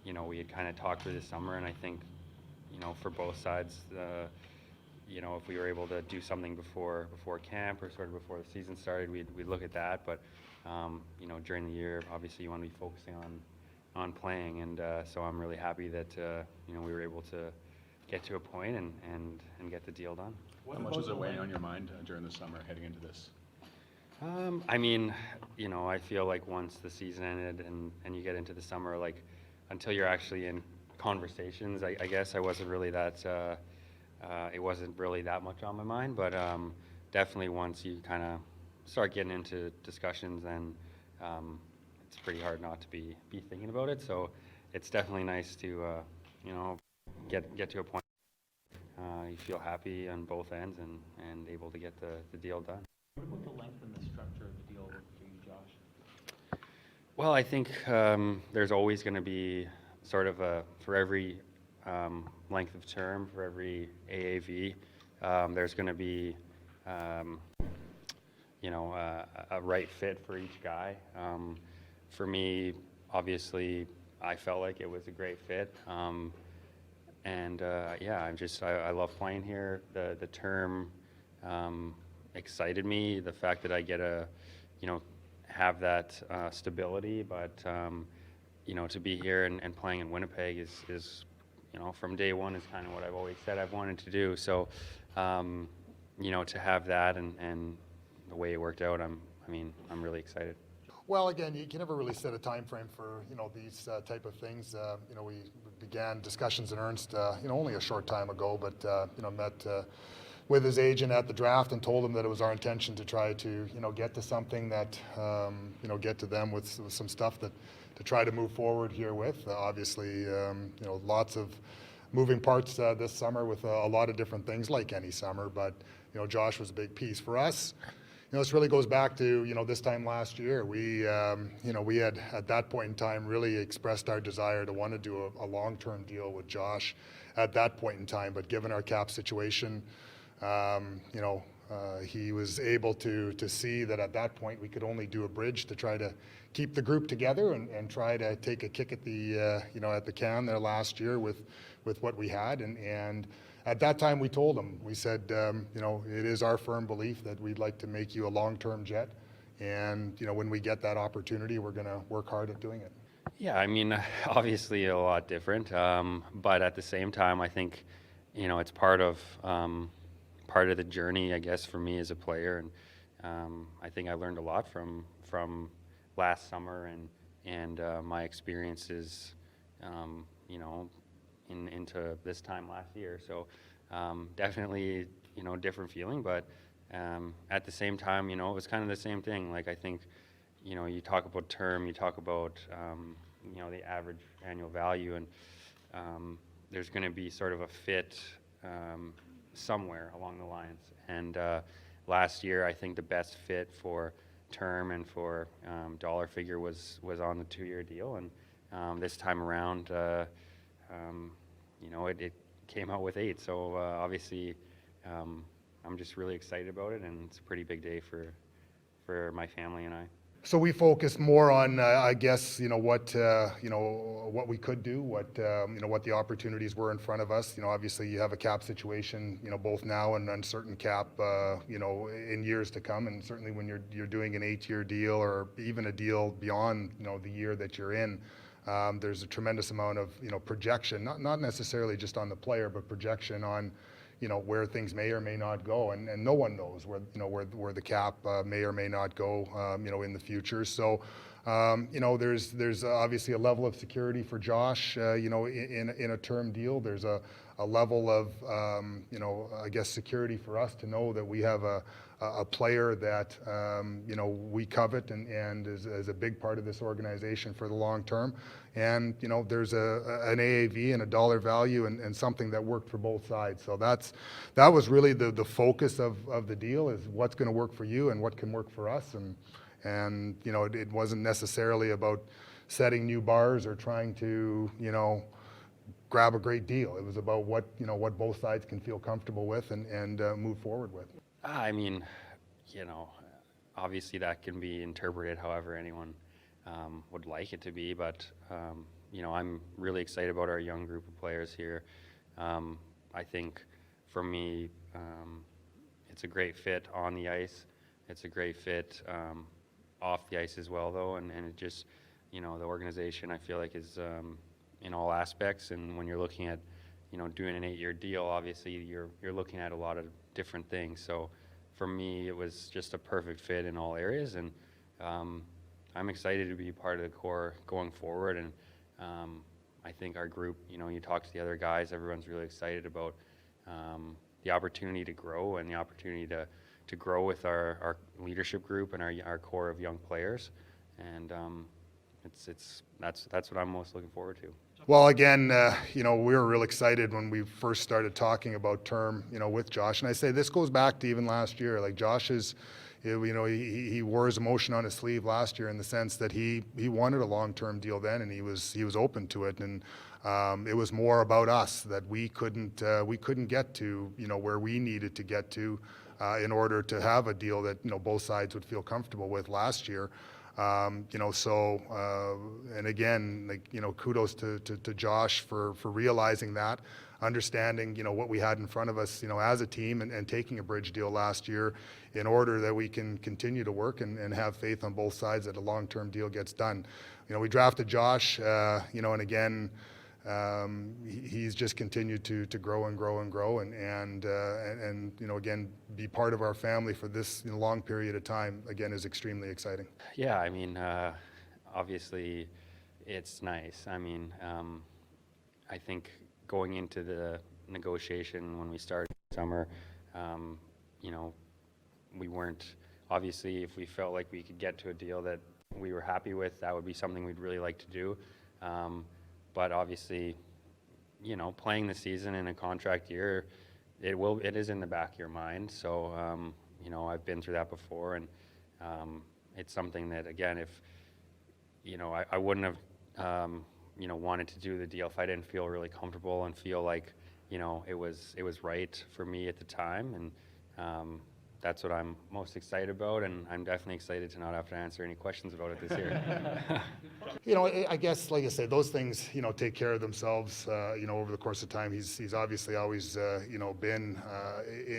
we had kind of talked through this summer, and I think, for both sides, if we were able to do something before camp or sort of before the season started, we'd look at that. But during the year, obviously you want to be focusing on playing, and so I'm really happy that we were able to get to a point and get the deal done. How much was it weighing on your mind during the summer heading into this? I feel like once the season ended and you get into the summer, like until you're actually in conversations, I guess I wasn't really that. It wasn't really that much on my mind, but definitely once you kind of start getting into discussions, then it's pretty hard not to be thinking about it. So it's definitely nice to get to a point you feel happy on both ends and able to get the deal done. What about the length and the structure of the deal for you, Josh? Well, I think there's always going to be sort of for every length of term, for every AAV, there's going to be a right fit for each guy. For me, obviously, I felt like it was a great fit. I love playing here. The term excited me. The fact that I get have that stability, but to be here and playing in Winnipeg is from day one is kind of what I've always said I've wanted to do. So, to have that and the way it worked out, I'm really excited. Well, again, you can never really set a time frame for these type of things. We began discussions in earnest only a short time ago, but met with his agent at the draft and told him that it was our intention to try to get to something that get to them with some stuff that to try to move forward here with. Obviously, lots of moving parts this summer with a lot of different things like any summer, but Josh was a big piece for us. This really goes back to this time last year. We had at that point in time really expressed our desire to want to do a long-term deal with Josh at that point in time. But given our cap situation, he was able to see that at that point we could only do a bridge to try to keep the group together and try to take a kick at the at the can there last year with what we had and. At that time, we told him, we said, it is our firm belief that we'd like to make you a long-term Jet. And, when we get that opportunity, we're going to work hard at doing it. Yeah, obviously a lot different. But at the same time, I think, it's part of the journey, I guess, for me as a player. And I think I learned a lot from last summer and my experiences, into this time last year. So definitely, different feeling, but at the same time, it was kind of the same thing. Like, I think, you talk about term, you talk about, the average annual value, and there's going to be sort of a fit somewhere along the lines. And last year, I think the best fit for term and for dollar figure was on the 2-year deal. And this time around, it came out with 8. So obviously, I'm just really excited about it, and it's a pretty big day for my family and I. So we focused more on, I guess, what we could do, what the opportunities were in front of us. Obviously you have a cap situation, both now and uncertain cap, in years to come. And certainly when you're doing an 8-year deal or even a deal beyond, the year that you're in, there's a tremendous amount of, projection, not necessarily just on the player, but projection on, where things may or may not go, and no one knows where the cap may or may not go, in the future. So, there's obviously a level of security for Josh, in a term deal. There's a level of, I guess, security for us to know that we have a player that, we covet and is a big part of this organization for the long term. And, there's an AAV and a dollar value and something that worked for both sides. So that was really the focus of the deal, is what's going to work for you and what can work for us. And it wasn't necessarily about setting new bars or trying to, grab a great deal. It was about what both sides can feel comfortable with and move forward with. Obviously that can be interpreted however anyone would like it to be, but you know, I'm really excited about our young group of players here. I think for me, it's a great fit on the ice. It's a great fit off the ice as well, though, and it just, you know, the organization I feel like is in all aspects. And when you're looking at, you know, doing an 8-year deal, obviously you're looking at a lot of different things. So for me, it was just a perfect fit in all areas, and I'm excited to be part of the core going forward. And I think our group, you know, you talk to the other guys, everyone's really excited about the opportunity to grow and the opportunity to grow with our leadership group and our core of young players. And that's what I'm most looking forward to. Well, again, you know, we were real excited when we first started talking about term, you know, with Josh. And I say this goes back to even last year. Like Josh is, you know, he wore his emotion on his sleeve last year in the sense that he wanted a long-term deal then, and he was open to it. And it was more about us that we couldn't get to, you know, where we needed to get to in order to have a deal that, you know, both sides would feel comfortable with last year. You know, so, and again, like, you know, kudos to Josh for realizing that, understanding, you know, what we had in front of us, you know, as a team, and taking a bridge deal last year in order that we can continue to work and have faith on both sides that a long-term deal gets done. You know, we drafted Josh, you know, and again, he's just continued to grow and grow and grow, and you know, again, be part of our family for this, you know, long period of time, again, is extremely exciting. Yeah, I mean, obviously it's nice. I mean, I think going into the negotiation when we started summer, you know, we weren't, obviously if we felt like we could get to a deal that we were happy with, that would be something we'd really like to do. But obviously, you know, playing the season in a contract year, it is in the back of your mind. So, you know, I've been through that before, and it's something that, again, if, you know, I wouldn't have, you know, wanted to do the deal if I didn't feel really comfortable and feel like, you know, it was right for me at the time. And that's what I'm most excited about, and I'm definitely excited to not have to answer any questions about it this year. You know, I guess, like I said, those things, you know, take care of themselves, you know, over the course of time. He's obviously always, you know, been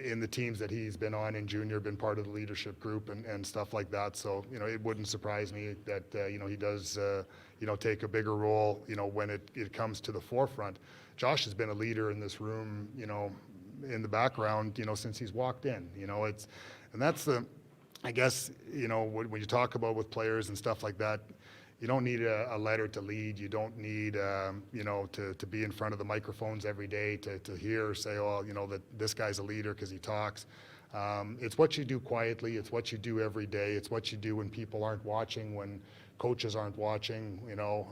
in the teams that he's been on in junior, been part of the leadership group and stuff like that. So, you know, it wouldn't surprise me that, you know, he does, you know, take a bigger role, you know, when it comes to the forefront. Josh has been a leader in this room, you know, in the background, you know, since he's walked in, you know, and that's the, I guess, you know, when you talk about with players and stuff like that, you don't need a letter to lead. You don't need, you know, to be in front of the microphones every day to hear or say, oh, you know, that this guy's a leader because he talks. It's what you do quietly. It's what you do every day. It's what you do when people aren't watching, when coaches aren't watching, you know,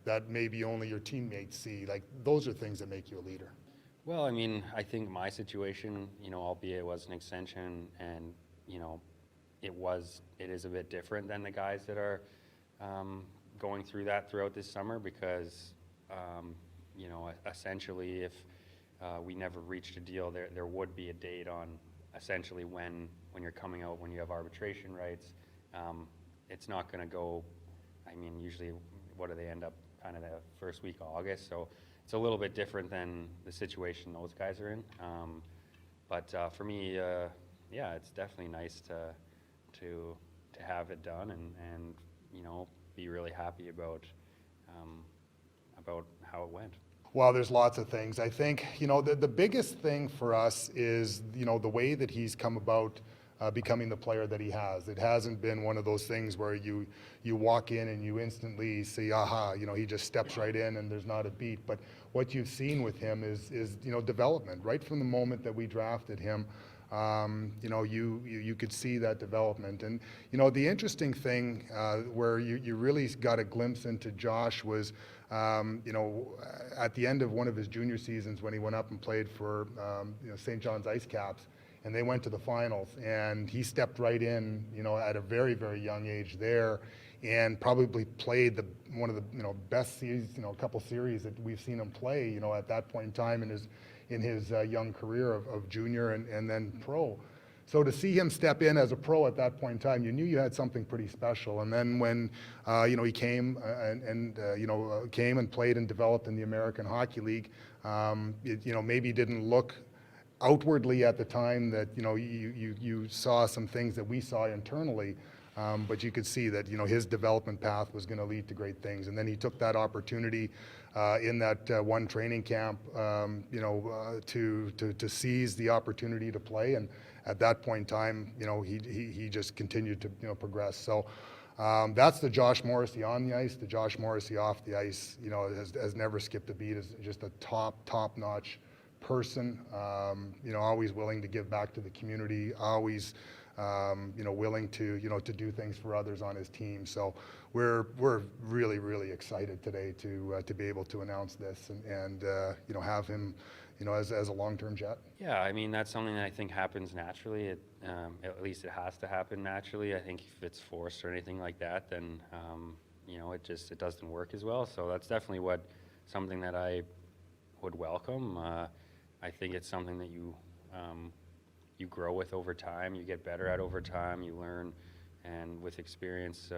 that maybe only your teammates see. Like, those are things that make you a leader. Well, I mean, I think my situation, you know, albeit it was an extension, and, you know, it is a bit different than the guys that are going through that throughout this summer, because, you know, essentially if we never reached a deal, there would be a date on essentially when you're coming out, when you have arbitration rights. It's not going to go, I mean, usually what do they end up, kind of the first week of August, so it's a little bit different than the situation those guys are in. But for me, yeah, it's definitely nice to have it done and you know, be really happy about how it went. Well, there's lots of things. I think, you know, the biggest thing for us is, you know, the way that he's come about becoming the player that he has. It hasn't been one of those things where you walk in and you instantly see, aha, you know, he just steps right in and there's not a beat. But what you've seen with him is you know, development. Right from the moment that we drafted him, you know, you could see that development. And, you know, the interesting thing where you really got a glimpse into Josh was, you know, at the end of one of his junior seasons when he went up and played for, you know, St. John's Ice Caps, and they went to the finals, and he stepped right in, you know, at a very, very young age there, and probably played one of the, you know, best series, you know, a couple series that we've seen him play, you know, at that point in time in his young career of junior and then pro. So to see him step in as a pro at that point in time, you knew you had something pretty special. And then when, he came came and played and developed in the American Hockey League, maybe didn't look outwardly at the time that, you saw some things that we saw internally. But you could see that, his development path was going to lead to great things. And then he took that opportunity in that one training camp, to seize the opportunity to play. And at that point in time, he just continued to, progress. So that's the Josh Morrissey on the ice. The Josh Morrissey off the ice, has never skipped a beat. Is just a top-notch person. Always willing to give back to the community. Always. Willing to, to do things for others on his team. So we're really, really excited today to be able to announce this and have him, as a long-term Jet. Yeah, I mean, that's something that I think happens naturally. At least it has to happen naturally. I think if it's forced or anything like that, then, it doesn't work as well. So that's definitely something that I would welcome. I think it's something that you grow with over time, you get better at over time, you learn, and with experience,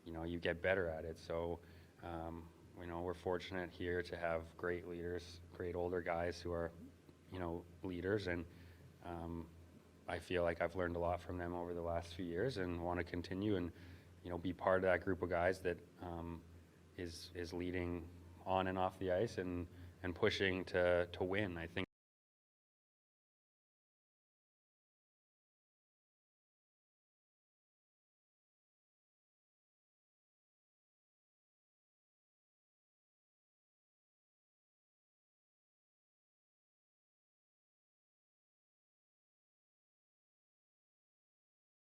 you get better at it. So, we're fortunate here to have great leaders, great older guys who are, leaders, and I feel like I've learned a lot from them over the last few years and want to continue and, be part of that group of guys that is leading on and off the ice and pushing to win. I think